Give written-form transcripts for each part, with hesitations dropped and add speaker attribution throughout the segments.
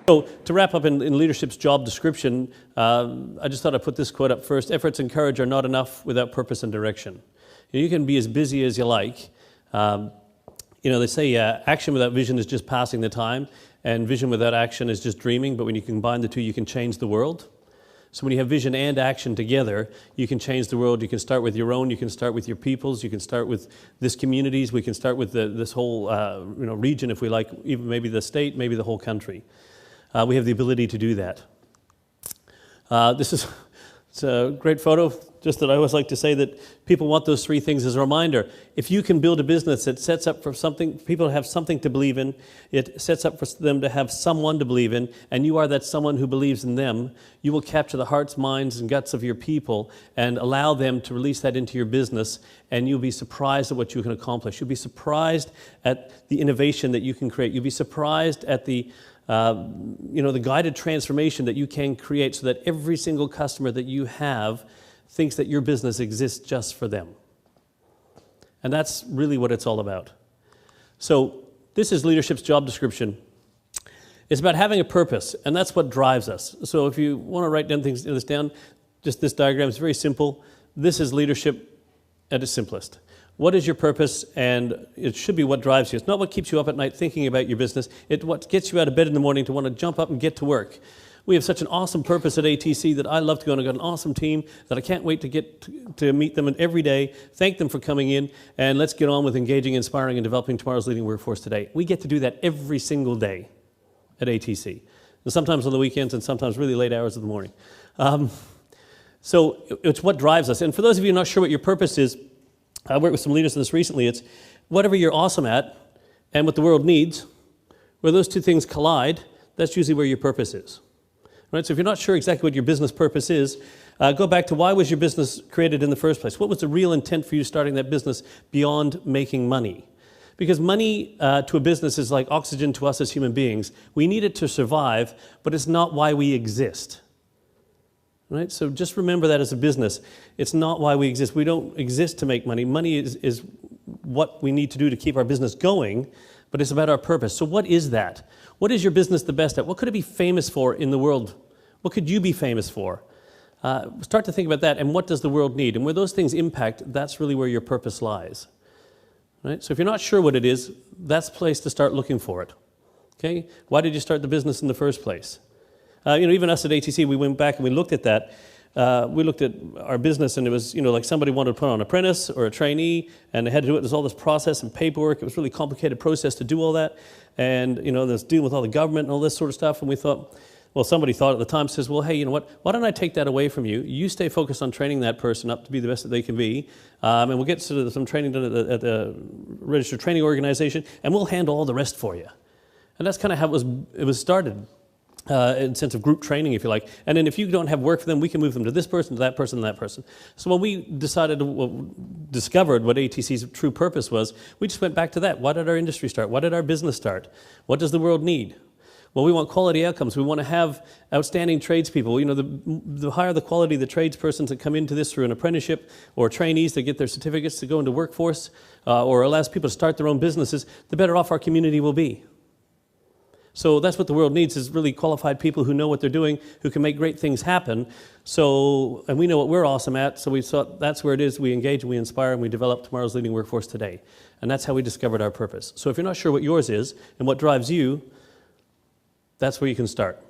Speaker 1: So to wrap up in leadership's job description, I just thought I'd put this quote up first. Efforts and courage are not enough without purpose and direction. You can be as busy as you like. They say action without vision is just passing the time, and vision without action is just dreaming, but when you combine the two, you can change the world. So when you have vision and action together, you can change the world. You can start with your own, you can start with your people's, you can start with this communities, we can start with this whole region if we like, even maybe the state, maybe the whole country. We have the ability to do that. It's a great photo, just that I always like to say that people want those three things as a reminder. If you can build a business that sets up for something, people have something to believe in, it sets up for them to have someone to believe in, and you are that someone who believes in them, you will capture the hearts, minds, and guts of your people and allow them to release that into your business, and you'll be surprised at what you can accomplish. You'll be surprised at the innovation that you can create. You'll be surprised at the guided transformation that you can create so that every single customer that you have thinks that your business exists just for them. And that's really what it's all about. So this is leadership's job description. It's about having a purpose, and that's what drives us. So if you want to write this down, just this diagram is very simple. This is leadership at its simplest. What is your purpose? And it should be what drives you. It's not what keeps you up at night thinking about your business. It's what gets you out of bed in the morning to want to jump up and get to work. We have such an awesome purpose at ATC that I love to go, and I've got an awesome team that I can't wait to get to meet them every day, thank them for coming in, and let's get on with engaging, inspiring, and developing tomorrow's leading workforce today. We get to do that every single day at ATC, and sometimes on the weekends and sometimes really late hours of the morning. So it's what drives us. And for those of you not sure what your purpose is, I worked with some leaders on this recently. It's whatever you're awesome at and what the world needs, where those two things collide, that's usually where your purpose is. Right? So if you're not sure exactly what your business purpose is, go back to why was your business created in the first place? What was the real intent for you starting that business beyond making money? Because money to a business is like oxygen to us as human beings. We need it to survive, but it's not why we exist. Right? So just remember that as a business. It's not why we exist. We don't exist to make money. Money is what we need to do to keep our business going, but it's about our purpose. So what is that? What is your business the best at? What could it be famous for in the world? What could you be famous for? Start to think about that, and what does the world need? And where those things impact, that's really where your purpose lies. Right? So if you're not sure what it is, that's the place to start looking for it. Okay? Why did you start the business in the first place? Even us at ATC, we went back and we looked at that. We looked at our business, and it was, like somebody wanted to put on an apprentice or a trainee, and they had to do it. There's all this process and paperwork. It was a really complicated process to do all that. And, there's dealing with all the government and all this sort of stuff. And we thought, well, somebody thought at the time, says, well, hey, you know what? Why don't I take that away from you? You stay focused on training that person up to be the best that they can be. And we'll get sort of some training done at the registered training organization, and we'll handle all the rest for you. And that's kind of how it was started. In a sense of group training, if you like. And then if you don't have work for them, we can move them to this person, to that person, and that person. So when we discovered what ATC's true purpose was, we just went back to that. Why did our industry start? Why did our business start? What does the world need? Well, we want quality outcomes. We want to have outstanding tradespeople. The higher the quality of the tradespersons that come into this through an apprenticeship, or trainees that get their certificates to go into workforce, or allows people to start their own businesses, the better off our community will be. So that's what the world needs, is really qualified people who know what they're doing, who can make great things happen. And we know what we're awesome at, so we thought that's where it is. We engage, we inspire, and we develop tomorrow's leading workforce today. And that's how we discovered our purpose. So if you're not sure what yours is and what drives you, that's where you can start.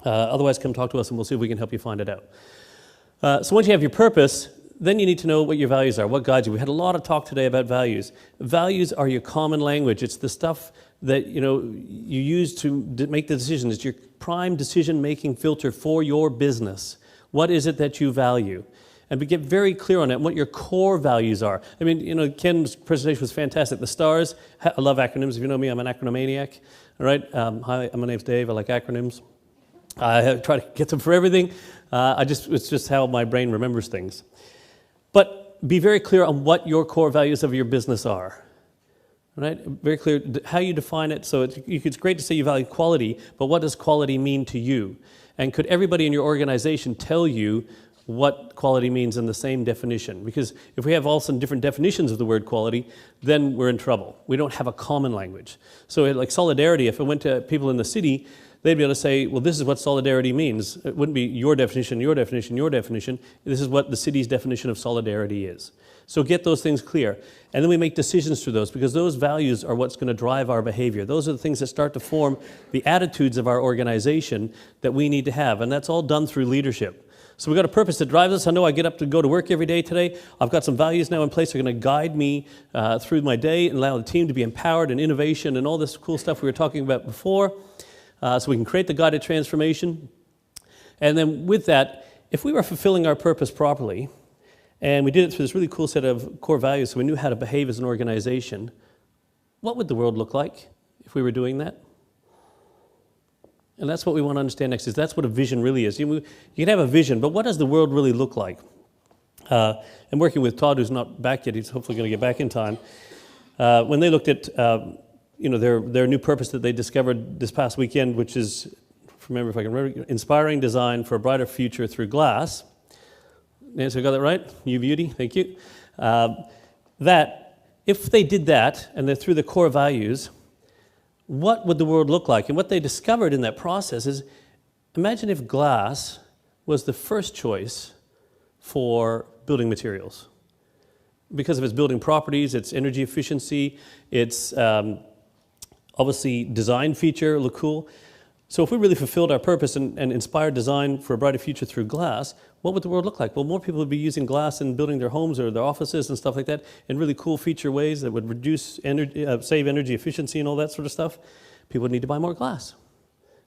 Speaker 1: Otherwise, come talk to us and we'll see if we can help you find it out. So once you have your purpose, then you need to know what your values are, what guides you. We had a lot of talk today about values. Values are your common language. It's the stuff that you use to make the decisions. It's your prime decision-making filter for your business. What is it that you value? And get very clear on it, and what your core values are. I mean, Ken's presentation was fantastic. The STARS, I love acronyms. If you know me, I'm an acronomaniac. All right, hi, my name's Dave. I like acronyms. I try to get them for everything. It's just how my brain remembers things. But be very clear on what your core values of your business are. Right? Very clear how you define it. So it's great to say you value quality, but what does quality mean to you? And could everybody in your organization tell you what quality means in the same definition? Because if we have all some different definitions of the word quality, then we're in trouble. We don't have a common language. So like solidarity, if I went to people in the city, they'd be able to say, well, this is what solidarity means. It wouldn't be your definition, your definition, your definition. This is what the city's definition of solidarity is. So get those things clear. And then we make decisions through those, because those values are what's going to drive our behavior. Those are the things that start to form the attitudes of our organization that we need to have. And that's all done through leadership. So we've got a purpose that drives us. I know I get up to go to work every day today. I've got some values now in place that are going to guide me through my day and allow the team to be empowered and innovation and all this cool stuff we were talking about before. So we can create the guided transformation. And then with that, if we were fulfilling our purpose properly, and we did it through this really cool set of core values, so we knew how to behave as an organization, what would the world look like if we were doing that? And that's what we want to understand next, is that's what a vision really is. You can have a vision, but what does the world really look like? I'm working with Todd, who's not back yet. He's hopefully going to get back in time. When they looked at their new purpose that they discovered this past weekend, which is, remember if I can remember, inspiring design for a brighter future through glass. Nancy, I got that right? You beauty, thank you. That if they did that, and they're through the core values, what would the world look like? And what they discovered in that process is, imagine if glass was the first choice for building materials. Because of its building properties, its energy efficiency, its obviously design feature, look cool. So if we really fulfilled our purpose and inspired design for a brighter future through glass, what would the world look like? Well, more people would be using glass in building their homes or their offices and stuff like that in really cool feature ways that would reduce energy, save energy efficiency and all that sort of stuff. People would need to buy more glass.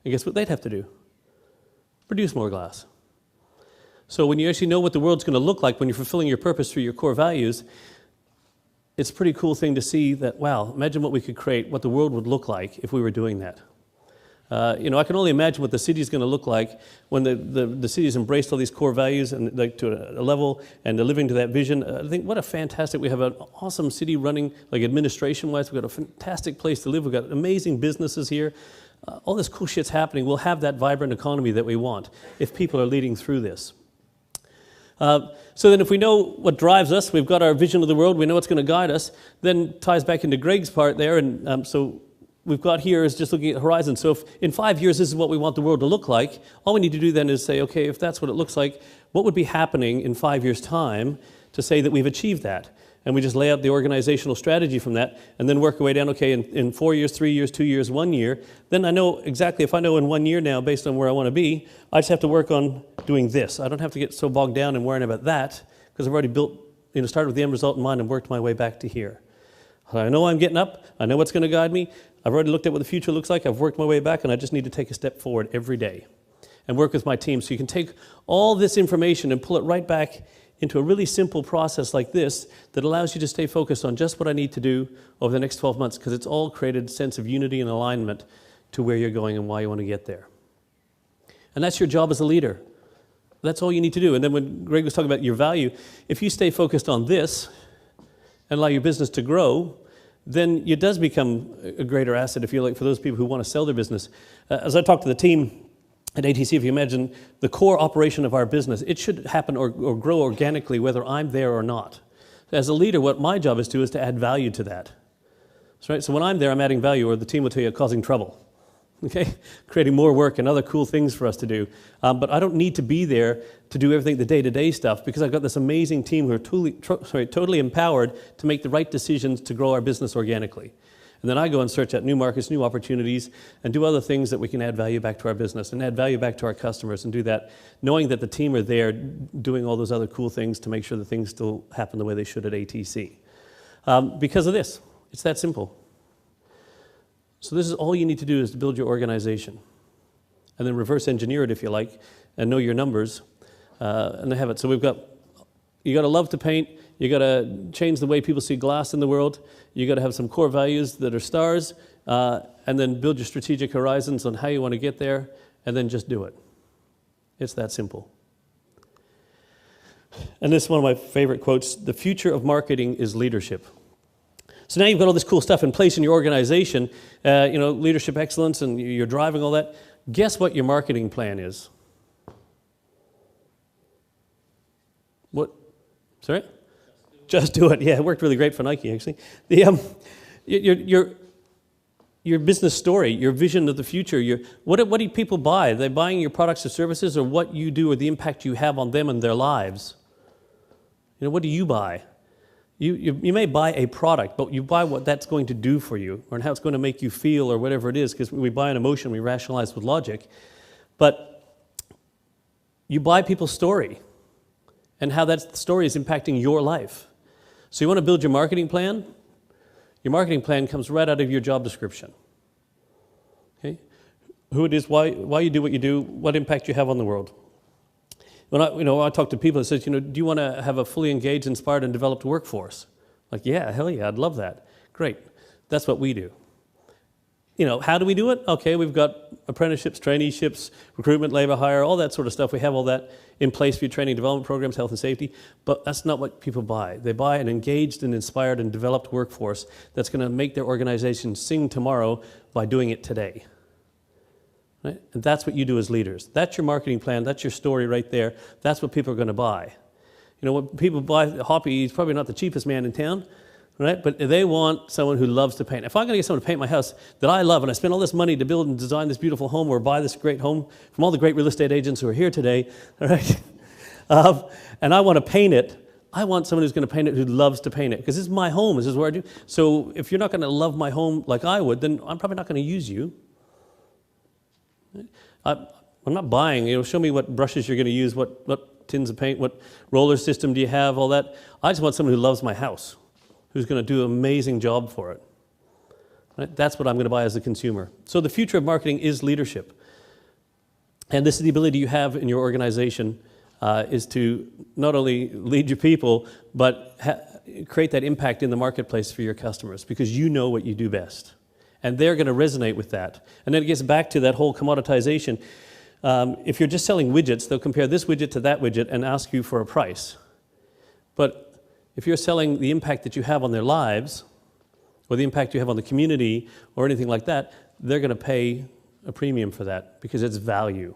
Speaker 1: And guess what they'd have to do? Produce more glass. So when you actually know what the world's going to look like when you're fulfilling your purpose through your core values, it's a pretty cool thing to see that, wow, imagine what we could create, what the world would look like if we were doing that. I can only imagine what the city is going to look like when the city has embraced all these core values and like to a level, and they're living to that vision. I think what a fantastic, we have an awesome city running, like administration-wise. We've got a fantastic place to live. We've got amazing businesses here. All this cool shit's happening. We'll have that vibrant economy that we want if people are leading through this. So then if we know what drives us, we've got our vision of the world, we know what's going to guide us, then ties back into Greg's part there, and so we've got here is just looking at the horizon. So if in 5 years this is what we want the world to look like, all we need to do then is say, okay, if that's what it looks like, what would be happening in 5 years' time to say that we've achieved that? And we just lay out the organizational strategy from that, and then work our way down, okay, in 4 years, 3 years, 2 years, 1 year, then I know exactly, if I know in 1 year now, based on where I want to be, I just have to work on doing this. I don't have to get so bogged down and worrying about that, because I've already built, started with the end result in mind and worked my way back to here. I know I'm getting up, I know what's going to guide me, I've already looked at what the future looks like, I've worked my way back, and I just need to take a step forward every day and work with my team. So you can take all this information and pull it right back into a really simple process like this that allows you to stay focused on just what I need to do over the next 12 months, because it's all created a sense of unity and alignment to where you're going and why you want to get there. And that's your job as a leader. That's all you need to do. And then when Greg was talking about your value, if you stay focused on this and allow your business to grow, then it does become a greater asset, if you like, for those people who want to sell their business. As I talk to the team at ATC, if you imagine the core operation of our business, it should happen or grow organically whether I'm there or not. As a leader, what my job is to do is to add value to that. So when I'm there, I'm adding value, or the team will tell you causing trouble. Okay, creating more work and other cool things for us to do. But I don't need to be there to do everything, the day-to-day stuff, because I've got this amazing team who are totally empowered to make the right decisions to grow our business organically. And then I go and search out new markets, new opportunities, and do other things that we can add value back to our business and add value back to our customers, and do that knowing that the team are there doing all those other cool things to make sure that things still happen the way they should at ATC. Because of this, it's that simple. So this is all you need to do, is to build your organization. And then reverse engineer it, if you like, and know your numbers, and have it. So you got to love to paint, you got to change the way people see glass in the world, you got to have some core values that are stars, and then build your strategic horizons on how you want to get there, and then just do it. It's that simple. And this is one of my favorite quotes: the future of marketing is leadership. So now you've got all this cool stuff in place in your organization, leadership excellence, and you're driving all that. Guess what your marketing plan is? What? Sorry? Just do it. Yeah, it worked really great for Nike, actually. your business story, your vision of the future. What do people buy? Are they buying your products or services, or what you do, or the impact you have on them and their lives? What do you buy? You may buy a product, but you buy what that's going to do for you, or how it's going to make you feel, or whatever it is, because we buy an emotion, we rationalize with logic. But you buy people's story, and how that story is impacting your life. So you want to build your marketing plan? Your marketing plan comes right out of your job description. Okay? Who it is, why you do what you do, what impact you have on the world. When I talk to people that says, do you want to have a fully engaged, inspired, and developed workforce? Like, yeah, hell yeah, I'd love that. Great. That's what we do. How do we do it? Okay, we've got apprenticeships, traineeships, recruitment, labor hire, all that sort of stuff. We have all that in place for your training development programs, health and safety, but that's not what people buy. They buy an engaged and inspired and developed workforce that's going to make their organization sing tomorrow by doing it today. Right? And that's what you do as leaders. That's your marketing plan. That's your story right there. That's what people are going to buy. When people buy Hoppy, he's probably not the cheapest man in town, right? But they want someone who loves to paint. If I'm going to get someone to paint my house that I love, and I spend all this money to build and design this beautiful home or buy this great home from all the great real estate agents who are here today, all right? And I want to paint it, I want someone who's going to paint it who loves to paint it, because this is my home. This is where I do. So if you're not going to love my home like I would, then I'm probably not going to use you. I'm not buying, show me what brushes you're going to use, what tins of paint, what roller system do you have, all that. I just want someone who loves my house, who's going to do an amazing job for it. Right? That's what I'm going to buy as a consumer. So the future of marketing is leadership. And this is the ability you have in your organization is to not only lead your people, but create that impact in the marketplace for your customers, because you know what you do best. And they're going to resonate with that. And then it gets back to that whole commoditization. If you're just selling widgets, they'll compare this widget to that widget and ask you for a price. But if you're selling the impact that you have on their lives, or the impact you have on the community, or anything like that, they're going to pay a premium for that, because it's value.